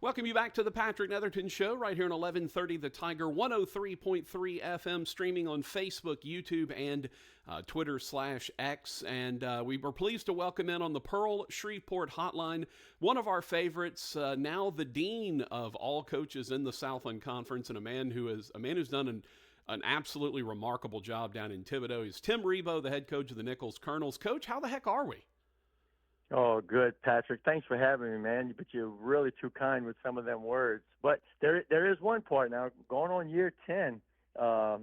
Welcome you back to the Patrick Netherton Show right here on 1130 The Tiger, 103.3 FM, streaming on Facebook, YouTube, and Twitter/X. And we were pleased to welcome in on the Pearl Shreveport hotline one of our favorites, now the dean of all coaches in the Southland Conference, and a man who's done an absolutely remarkable job down in Thibodaux. He's Tim Rebowe, the head coach of the Nicholls Colonels. Coach, how the heck are we? Oh, good, Patrick. Thanks for having me, man. But you're really too kind with some of them words. But there is one part now, going on year 10. I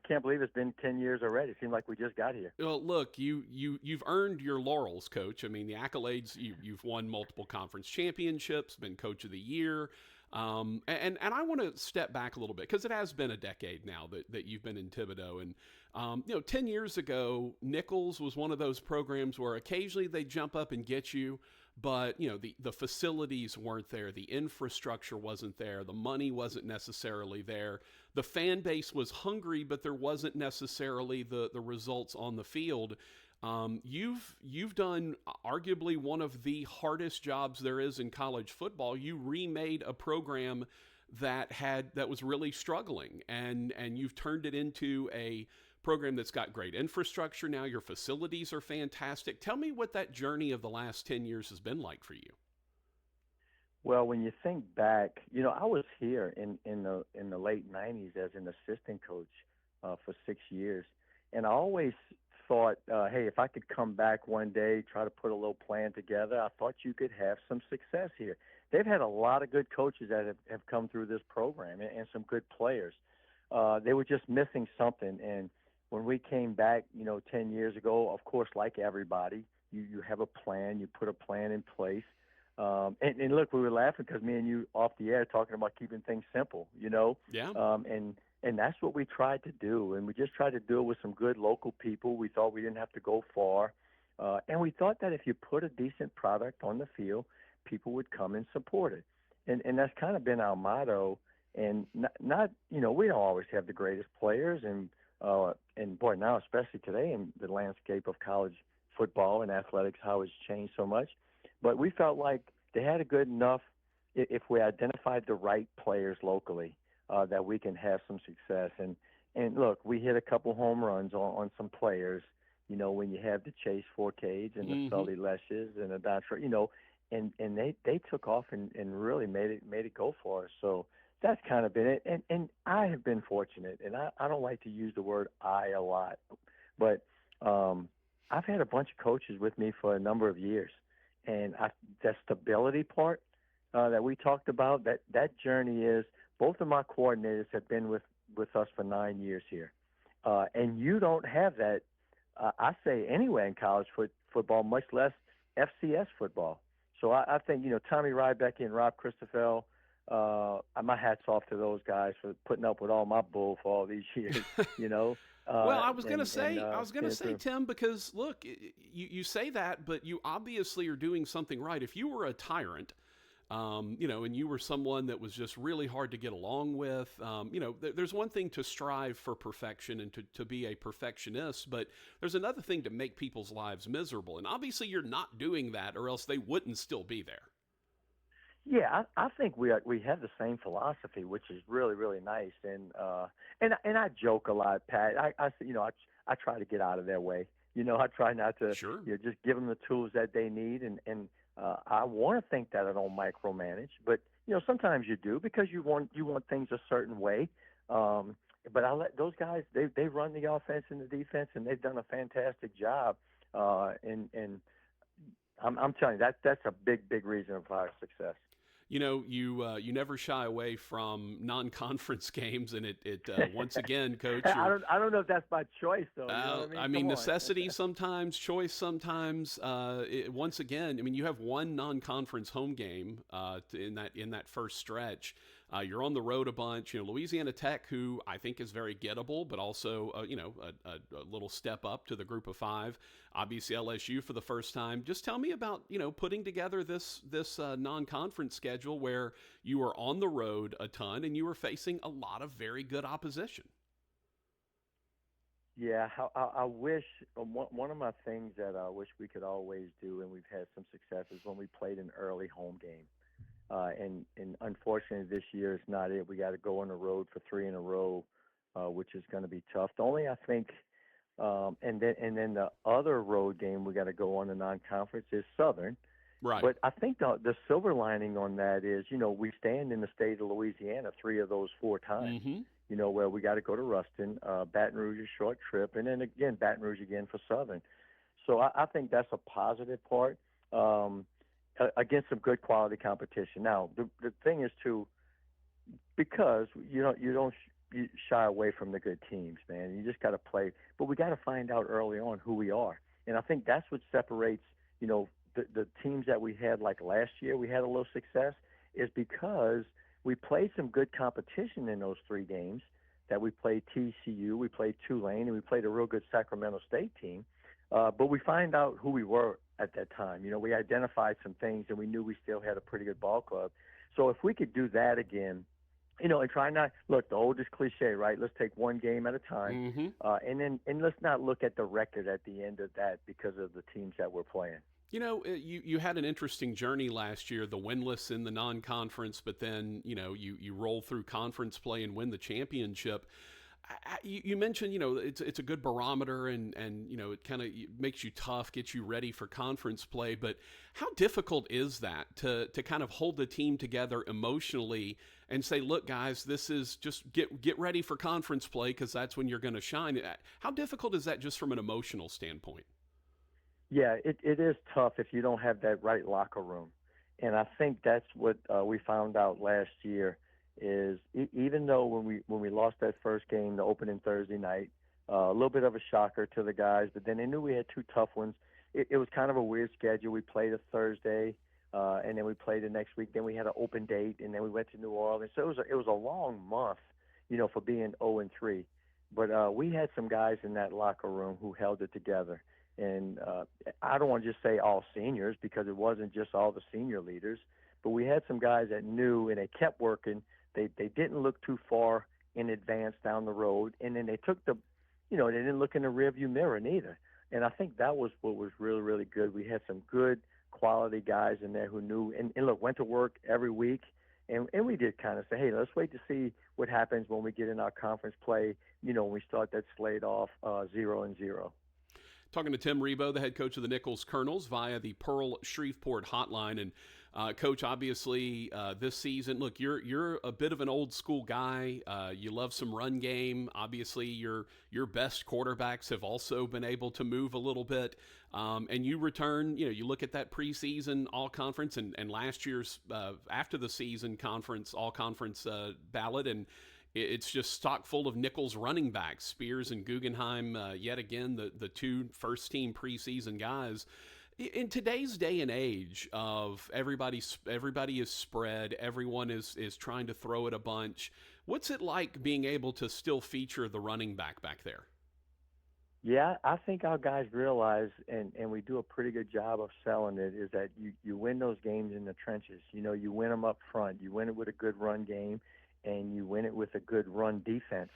can't believe it's been 10 years already. It seems like we just got here. Well, look, you've earned your laurels, Coach. I mean, the accolades. You've won multiple conference championships, been Coach of the Year, and I want to step back a little bit because it has been a decade now that you've been in Thibodaux, and 10 years ago, Nicholls was one of those programs where occasionally they jump up and get you. But, the facilities weren't there. The infrastructure wasn't there. The money wasn't necessarily there. The fan base was hungry, but there wasn't necessarily the results on the field. You've done arguably one of the hardest jobs there is in college football. You remade a program that was really struggling, and you've turned it into a program that's got great infrastructure now. Your facilities are fantastic. Tell me what that journey of the last 10 years has been like for you. Well, when you think back, I was here in the late 90s as an assistant coach for 6 years, and I always thought, hey, if I could come back one day, try to put a little plan together, I thought you could have some success here. They've had a lot of good coaches that have come through this program and some good players. They were just missing something, and when we came back, 10 years ago, of course, like everybody, you have a plan, you put a plan in place. And look, we were laughing because me and you off the air talking about keeping things simple, Yeah. And that's what we tried to do. And we just tried to do it with some good local people. We thought we didn't have to go far. And we thought that if you put a decent product on the field, people would come and support it. And that's kind of been our motto. And not we don't always have the greatest players. And boy, now, especially today in the landscape of college football and athletics, how it's changed so much. But we felt like they had a good enough, if we identified the right players locally, that we can have some success. And look, we hit a couple home runs on some players, when you have the Chase Forcades and the Sully Leshes and the Dontre, and they took off and really made it go for us. So that's kind of been it. And I have been fortunate, and I don't like to use the word I a lot, but I've had a bunch of coaches with me for a number of years. And that stability part that we talked about, that journey is, both of my coordinators have been with us for 9 years here. And you don't have that, I say, anywhere in college football, much less FCS football. So I think, Tommy Rybeck and Rob Christoffel, my hat's off to those guys for putting up with all my bull for all these years, Well, I was going to say, Tim, because look, you say that, but you obviously are doing something right. If you were a tyrant, and you were someone that was just really hard to get along with, there's one thing to strive for perfection and to be a perfectionist, but there's another thing to make people's lives miserable. And obviously you're not doing that, or else they wouldn't still be there. Yeah, I think we have the same philosophy, which is really, really nice. And I joke a lot, Pat. I try to get out of their way. I try not to just give them the tools that they need. And I want to think that I don't micromanage, but sometimes you do because you want things a certain way. But I let those guys, they run the offense and the defense, and they've done a fantastic job. And I'm telling you, that's a big, big reason for our success. You never shy away from non-conference games, and it once again, Coach. I don't know if that's by choice, though. You know what I mean? Necessity sometimes, choice sometimes. Once again, you have one non-conference home game in that first stretch. You're on the road a bunch. Louisiana Tech, who I think is very gettable, but also a little step up to the group of five. Obviously LSU for the first time. Just tell me about putting together this non-conference schedule where you are on the road a ton and you are facing a lot of very good opposition. Yeah, I wish one of my things that I wish we could always do, and we've had some success, is when we played an early home game. And unfortunately this year is not it. We got to go on the road for three in a row, which is going to be tough. The only I think, and then the other road game we got to go on the non-conference is Southern. Right. But I think the silver lining on that is, we stand in the state of Louisiana 3 of those 4 times. Mm-hmm. Where we got to go to Ruston, Baton Rouge a short trip, and then again Baton Rouge again for Southern. So I think that's a positive part, against some good quality competition. Now the thing is too, because you shy away from the good teams, man. You just got to play, but we got to find out early on who we are, and I think that's what separates the teams that we had, like last year we had a little success, is because we played some good competition in those 3 games. That we played TCU, we played Tulane, and we played a real good Sacramento State team. But we find out who we were at that time. We identified some things, and we knew we still had a pretty good ball club. So if we could do that again, and try not look, the oldest cliche, right? Let's take one game at a time, Mm-hmm. and let's not look at the record at the end of that because of the teams that we're playing. You had an interesting journey last year, the winless in the non-conference, but then, you roll through conference play and win the championship. You mentioned, it's a good barometer and it kind of makes you tough, gets you ready for conference play. But how difficult is that to kind of hold the team together emotionally and say, look, guys, this is just get ready for conference play because that's when you're going to shine. How difficult is that just from an emotional standpoint? Yeah, it is tough if you don't have that right locker room. And I think that's what we found out last year is even though when we lost that first game, the opening Thursday night, a little bit of a shocker to the guys, but then they knew we had 2 tough ones. It was kind of a weird schedule. We played a Thursday, and then we played the next week. Then we had an open date, and then we went to New Orleans. So it was a long month, for being 0-3. But we had some guys in that locker room who held it together. And I don't want to just say all seniors because it wasn't just all the senior leaders, but we had some guys that knew and they kept working. They didn't look too far in advance down the road, and then they took they didn't look in the rearview mirror neither. And I think that was what was really, really good. We had some good quality guys in there who knew and look, went to work every week. And we did kind of say, hey, let's wait to see what happens when we get in our conference play, when we start that slate off 0-0. Talking to Tim Rebowe, the head coach of the Nicholls Colonels, via the Pearl Shreveport hotline. And Coach, obviously this season, look, you're a bit of an old school guy. You love some run game. Obviously, your best quarterbacks have also been able to move a little bit. And you return, you look at that preseason all-conference and last year's after the season conference, all-conference ballot, and it's just stock full of Nicholls running backs, Spears and Guggenheim, yet again, the 2 first-team preseason guys. In today's day and age of everybody is spread, everyone is trying to throw it a bunch, what's it like being able to still feature the running back there? Yeah, I think our guys realize, and we do a pretty good job of selling it, is that you win those games in the trenches. You win them up front. You win it with a good run game, and you win it with a good run defense.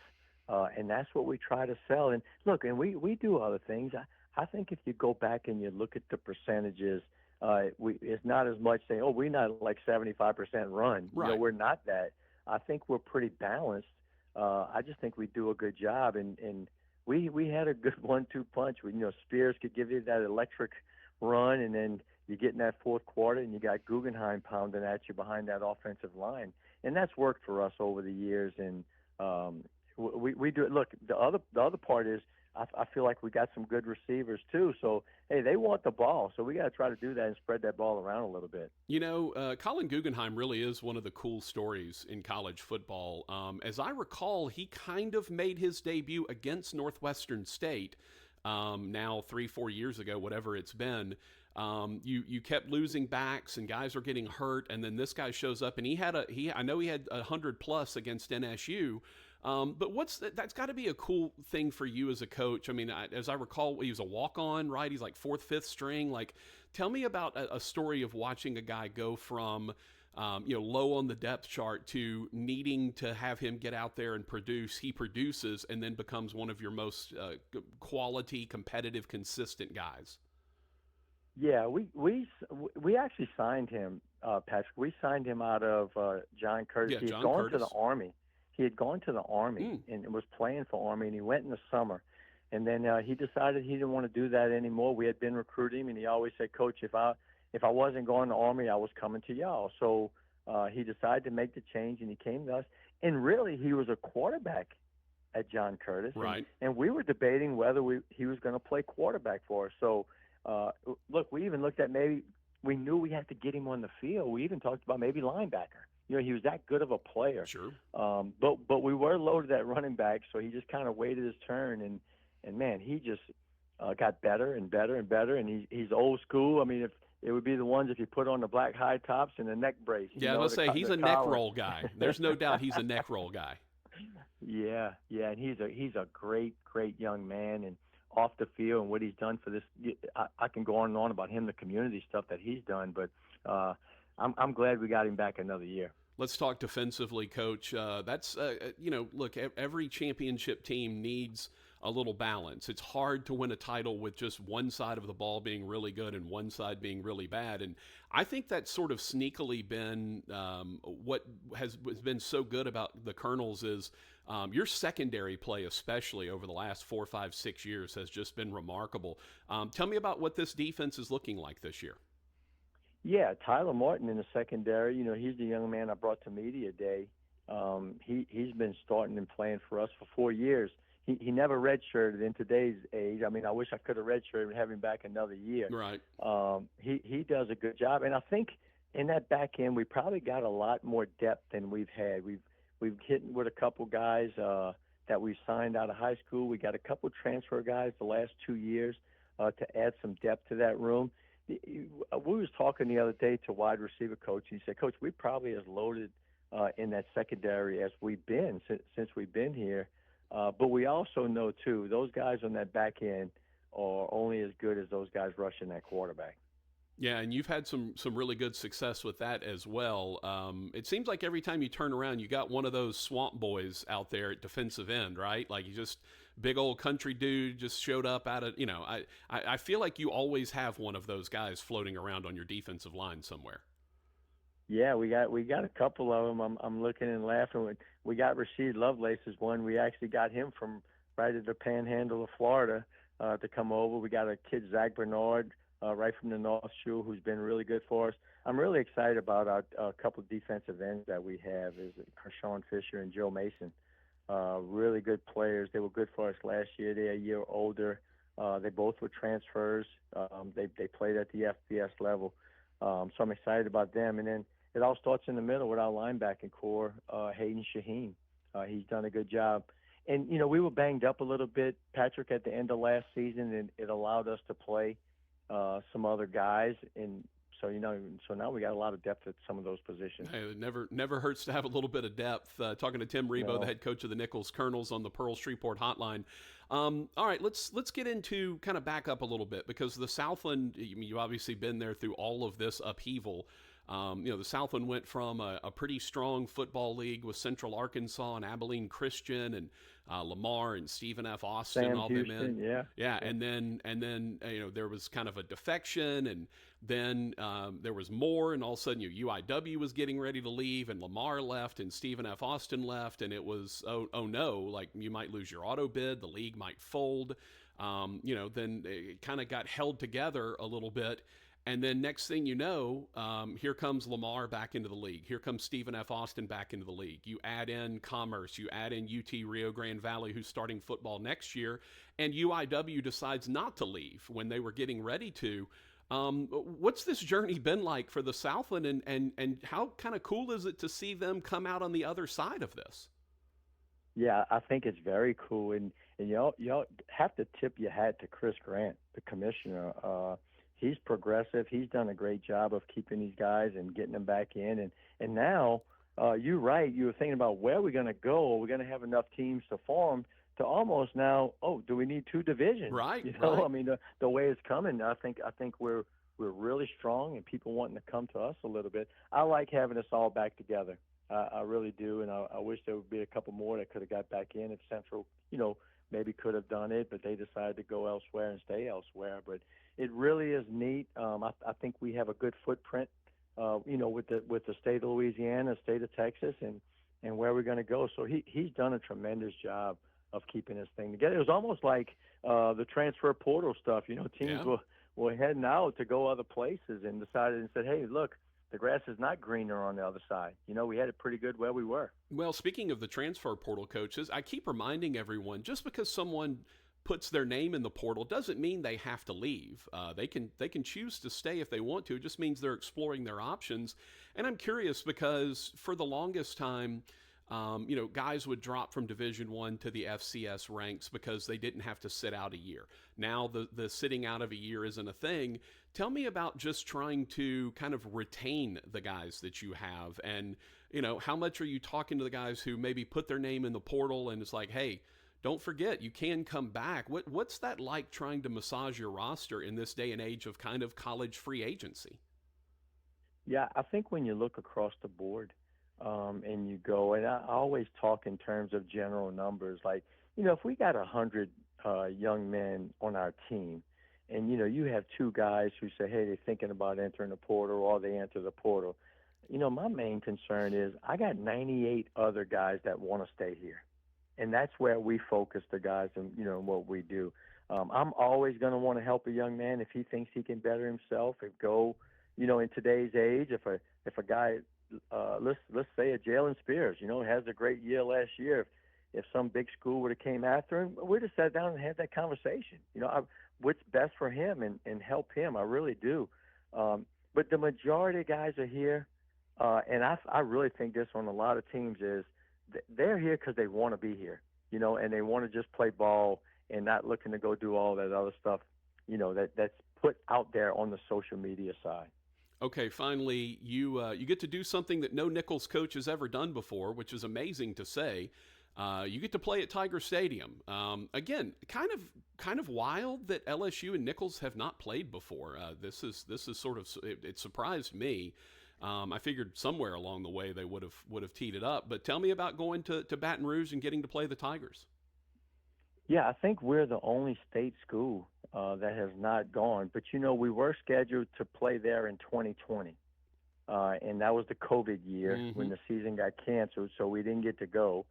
And that's what we try to sell. And look, and we do other things. I think if you go back and you look at the percentages, it's not as much saying, oh, we're not like 75% run. Right. We're not that. I think we're pretty balanced. I just think we do a good job. And we had a good 1-2 punch. Spears could give you that electric run, and then you get in that fourth quarter, and you got Guggenheim pounding at you behind that offensive line. And that's worked for us over the years, and we do it. Look, the other part is I feel like we got some good receivers too. So hey, they want the ball, so we got to try to do that and spread that ball around a little bit. Colin Guggenheim really is one of the cool stories in college football. As I recall, he kind of made his debut against Northwestern State. Now 3-4 years ago, whatever it's been. You kept losing backs and guys were getting hurt, and then this guy shows up and I know he had 100+ against NSU. But that's got to be a cool thing for you as a coach. I mean, as I recall, he was a walk-on, right? He's like 4th, 5th string. Like, tell me about a story of watching a guy go from, low on the depth chart to needing to have him get out there and produce. He produces and then becomes one of your most quality, competitive, consistent guys. Yeah, we actually signed him Patrick. We signed him out of John Curtis. Yeah, He had John gone to the Curtis. Army. He had gone to the Army Mm, and was playing for Army, and he went in the summer. And then he decided he didn't want to do that anymore. We had been recruiting him, and he always said, "Coach, if I wasn't going to Army, I was coming to y'all." So he decided to make the change, and he came to us. And really, he was a quarterback at John Curtis, right. and we were debating whether he was going to play quarterback for us. So look, we even looked at maybe we knew we had to get him on the field. We even talked about maybe linebacker. He was that good of a player. Sure. But we were loaded at running back, so he just kind of waited his turn, and man, he just got better and better and better, and he's old school. I mean, if it would be the ones if you put on the black high tops and a neck brace. Yeah, I was going to say he's the a neck collar. roll guy. There's no doubt he's a neck roll guy. Yeah, and he's a great young man, and off the field and what he's done for this. I can go on and on about him, the community stuff that he's done, but I'm glad we got him back another year. Let's talk defensively, Coach. Look, every championship team needs a little balance. It's hard to win a title with just one side of the ball being really good and one side being really bad. And I think that's sort of sneakily been what has been so good about the Colonels is your secondary play, especially over the last 4, 5, 6 years, has just been remarkable. Tell me about what this defense is looking like this year. Yeah, Tyler Martin in the secondary. He's the young man I brought to media day. He's been starting and playing for us for 4 years. He never redshirted in today's age. I mean, I wish I could have redshirted and have him back another year. Right. He does a good job, and I think in that back end we probably got a lot more depth than we've had. We've hit with a couple guys that we signed out of high school. We got a couple transfer guys the last 2 years to add some depth to that room. We was talking the other day to wide receiver coach, and he said, "Coach, we probably as loaded in that secondary as we've been since we've been here. But we also know, too, those guys on that back end are only as good as those guys rushing that quarterback." Yeah, and you've had some really good success with that as well. It seems like every time you turn around, you got one of those swamp boys out there at defensive end, right? Like you just big old country dude just showed up out of, I feel like you always have one of those guys floating around on your defensive line somewhere. Yeah, we got a couple of them. I'm looking and laughing. We got Rasheed Lovelace is one. We actually got him from right at the Panhandle of Florida to come over. We got a kid, Zach Bernard, right from the North Shore, who's been really good for us. I'm really excited about our couple of defensive ends that we have, is Kershawn Fisher and Joe Mason. Really good players. They were good for us last year. They're a year older. They both were transfers. They played at the FBS level. So I'm excited about them. And then it all starts in the middle with our linebacking core, Hayden Shaheen. He's done a good job. And, we were banged up a little bit, Patrick, at the end of last season, and it allowed us to play some other guys. And so, so now we got a lot of depth at some of those positions. Hey, it never hurts to have a little bit of depth. Talking to Tim Rebowe, No. the head coach of the Nicholls Colonels on the Pearl Shreveport hotline. All right, let's get into kind of back up a little bit because the Southland, you've obviously been there through all of this upheaval. The Southland went from a pretty strong football league with Central Arkansas and Abilene Christian and Lamar and Stephen F. Austin, Sam all Houston, them in. yeah. And then there was kind of a defection, and then there was more, and all of a sudden UIW was getting ready to leave, and Lamar left, and Stephen F. Austin left, and it was oh no, like you might lose your auto bid, the league might fold. Then it kind of got held together a little bit. And then next thing you know, here comes Lamar back into the league. Here comes Stephen F. Austin back into the league. You add in Commerce. You add in UT Rio Grande Valley, who's starting football next year. And UIW decides not to leave when they were getting ready to. What's this journey been like for the Southland, and how kind of cool is it to see them come out on the other side of this? Yeah, I think it's very cool. And y'all have to tip your hat to Chris Grant, the commissioner. He's progressive. He's done a great job of keeping these guys and getting them back in. And now, you're right. You were thinking about where we're going to go. Are we going to have enough teams to form to almost now? Oh, do we need two divisions? Right. Right. I mean, the way it's coming, I think we're really strong, and people wanting to come to us a little bit. I like having us all back together. I really do, and I wish there would be a couple more that could have got back in if Central, maybe could have done it, but they decided to go elsewhere and stay elsewhere. But it really is neat. I think we have a good footprint with the state of Louisiana, state of Texas, and where we're going to go. So he's done a tremendous job of keeping this thing together. It was almost like the transfer portal stuff. Teams Yeah. were heading out to go other places and decided and said, hey, look, the grass is not greener on the other side. We had it pretty good where we were. Well, speaking of the transfer portal coaches, I keep reminding everyone just because someone puts their name in the portal doesn't mean they have to leave. They can choose to stay if they want to. It just means they're exploring their options. And I'm curious because for the longest time, guys would drop from Division One to the FCS ranks because they didn't have to sit out a year. Now the sitting out of a year isn't a thing. Tell me about just trying to kind of retain the guys that you have, and how much are you talking to the guys who maybe put their name in the portal and it's like, hey, don't forget you can come back. What's that like trying to massage your roster in this day and age of kind of college free agency? Yeah, I think when you look across the board, and you go, and I always talk in terms of general numbers. Like, if we got 100 young men on our team, and you have two guys who say, hey, they're thinking about entering the portal, or they enter the portal. My main concern is I got 98 other guys that want to stay here, and that's where we focus the guys and what we do. I'm always going to want to help a young man if he thinks he can better himself. If go, in today's age, if a guy let's say a Jalen Spears, has a great year last year. If some big school would have came after him, we'd have sat down and had that conversation. What's best for him and help him. I really do. But the majority of guys are here, and I really think this on a lot of teams is they're here because they want to be here, and they want to just play ball and not looking to go do all that other stuff, that's put out there on the social media side. Okay, finally, you get to do something that no Nicholls coach has ever done before, which is amazing to say. You get to play at Tiger Stadium. Again, kind of wild that LSU and Nicholls have not played before. This is sort of it surprised me. I figured somewhere along the way they would have teed it up. But tell me about going to Baton Rouge and getting to play the Tigers. Yeah, I think we're the only state school that has not gone. But, we were scheduled to play there in 2020. And that was the COVID year when the season got canceled, so we didn't get to go.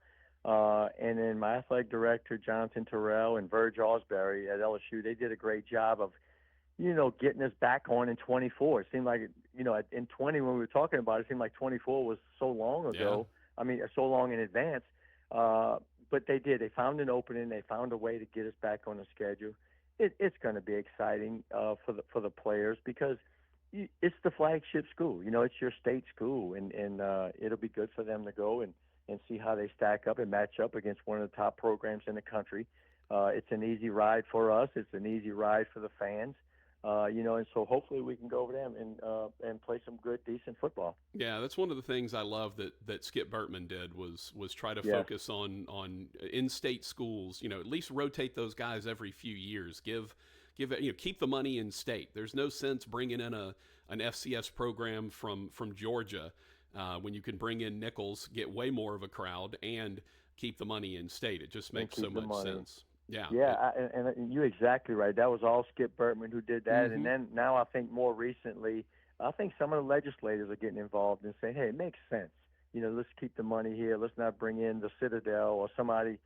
And then my athletic director, Jonathan Terrell, and Verge Osbury at LSU, they did a great job of, getting us back on in 24. It seemed like, in 20 when we were talking about it, it seemed like 24 was so long ago. Yeah. I mean, so long in advance. But they did. They found an opening. They found a way to get us back on the schedule. It's going to be exciting for the players because it's the flagship school. It's your state school, and it'll be good for them to go and see how they stack up and match up against one of the top programs in the country. It's an easy ride for us. It's an easy ride for the fans. And so hopefully we can go over there and play some good, decent football. Yeah, that's one of the things I love that Skip Bertman did was try to focus on in-state schools. At least rotate those guys every few years. Give keep the money in state. There's no sense bringing in an FCS program from Georgia when you can bring in Nicholls, get way more of a crowd, and keep the money in state. It just makes so much sense. Yeah. Yeah, and you're exactly right. That was all Skip Bertman who did that. And then now I think more recently, I think some of the legislators are getting involved and saying, hey, it makes sense. Let's keep the money here. Let's not bring in the Citadel or somebody,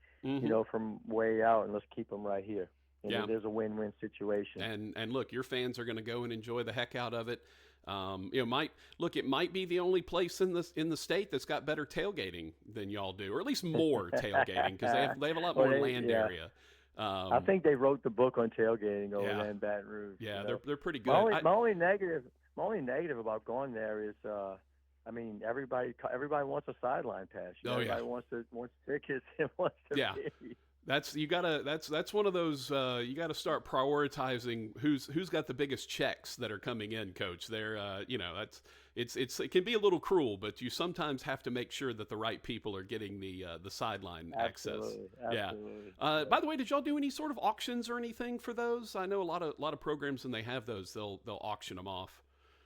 from way out, and let's keep them right here. There's a win-win situation. And look, your fans are going to go and enjoy the heck out of it. It might be the only place in the state that's got better tailgating than y'all do, or at least more tailgating because they have a lot more land area. I think they wrote the book on tailgating over there in Baton Rouge. Yeah, they're pretty good. My only negative about going there is, everybody wants a sideline pass. Everybody wants tickets and wants to be. That's one of those you got to start prioritizing who's got the biggest checks that are coming in, Coach. It can be a little cruel, but you sometimes have to make sure that the right people are getting the sideline access. Absolutely. By the way, did y'all do any sort of auctions or anything for those? I know a lot of programs when they have those, they'll auction them off.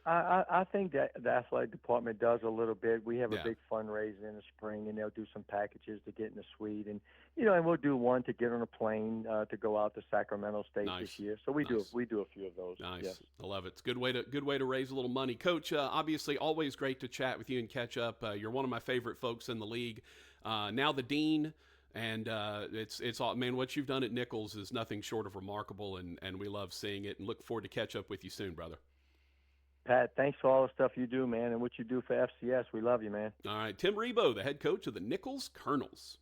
I think that the athletic department does a little bit. We have a Yeah, big fundraiser in the spring, and they'll do some packages to get in the suite, and and we'll do one to get on a plane to go out to Sacramento State this nice, year. So nice. we do a few of those. Yes. Nice, I love it. It's a good way to raise a little money, Coach. Obviously, always great to chat with you and catch up. You're one of my favorite folks in the league. Now the dean, and it's all, man. What you've done at Nicholls is nothing short of remarkable, and we love seeing it. And look forward to catch up with you soon, brother. Pat, thanks for all the stuff you do, man, and what you do for FCS. We love you, man. All right, Tim Rebowe, the head coach of the Nicholls Colonels.